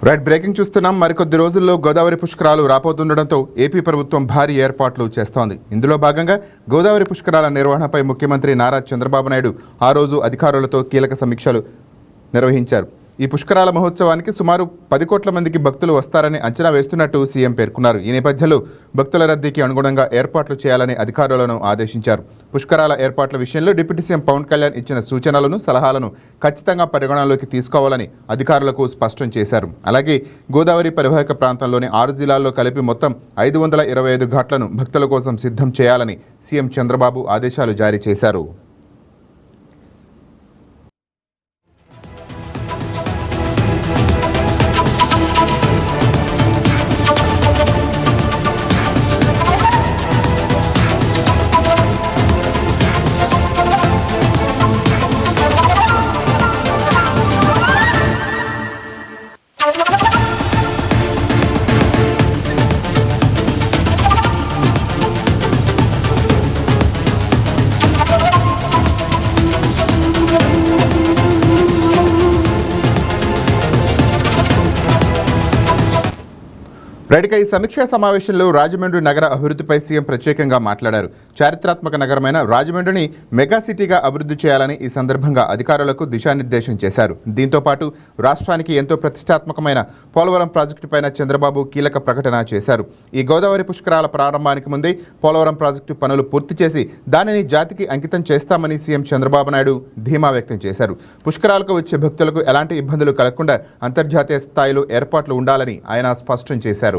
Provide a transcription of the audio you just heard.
Right breaking చూస్తున్నాం. మరికొద్ది రోజుల్లో గోదావరి పుష్కరాలు రాబోతుండటంతో ఏపీ ప్రభుత్వం భారీ ఏర్పాట్లు చేస్తోంది. ఇందులో భాగంగా గోదావరి పుష్కరాల నిర్వహణపై ముఖ్యమంత్రి నారా చంద్రబాబు నాయుడు ఆ రోజు అధికారులతో కీలక సమీక్షలు నిర్వహించారు. ఈ పుష్కరాల మహోత్సవానికి సుమారు 10 కోట్ల మందికి భక్తులు వస్తారని అంచనా వేస్తున్నట్టు సీఎం పేర్కొన్నారు. ఈ నేపథ్యంలో భక్తుల రద్దీకి అనుగుణంగా ఏర్పాట్లు చేయాలని అధికారులను ఆదేశించారు. పుష్కరాల ఏర్పాట్ల విషయంలో డిప్యూటీ సీఎం పవన్ కళ్యాణ్ ఇచ్చిన సూచనలను, సలహాలను ఖచ్చితంగా పరిగణనలోకి తీసుకోవాలని అధికారులకు స్పష్టం చేశారు. అలాగే గోదావరి పరివాహక ప్రాంతంలోని 6 జిల్లాల్లో కలిపి మొత్తం 525 ఘాట్లను భక్తుల కోసం సిద్ధం చేయాలని సీఎం చంద్రబాబు ఆదేశాలు జారీ చేశారు. రైట్గా ఈ సమీక్షా సమావేశంలో రాజమండ్రి నగర అభివృద్ధిపై సీఎం ప్రత్యేకంగా మాట్లాడారు. చారిత్రాత్మక నగరమైన రాజమండ్రిని మెగా సిటీగా అభివృద్ధి చేయాలని ఈ సందర్భంగా అధికారులకు దిశానిర్దేశం చేశారు. దీంతో పాటు రాష్ట్రానికి ఎంతో ప్రతిష్టాత్మకమైన పోలవరం ప్రాజెక్టుపైన చంద్రబాబు కీలక ప్రకటన చేశారు. ఈ గోదావరి పుష్కరాల ప్రారంభానికి ముందే పోలవరం ప్రాజెక్టు పనులు పూర్తి చేసి దానిని జాతికి అంకితం చేస్తామని సీఎం చంద్రబాబు నాయుడు ధీమా వ్యక్తం చేశారు. పుష్కరాలకు వచ్చే భక్తులకు ఎలాంటి ఇబ్బందులు కలగకుండా అంతర్జాతీయ స్థాయిలో ఏర్పాట్లు ఉండాలని ఆయన స్పష్టం చేశారు.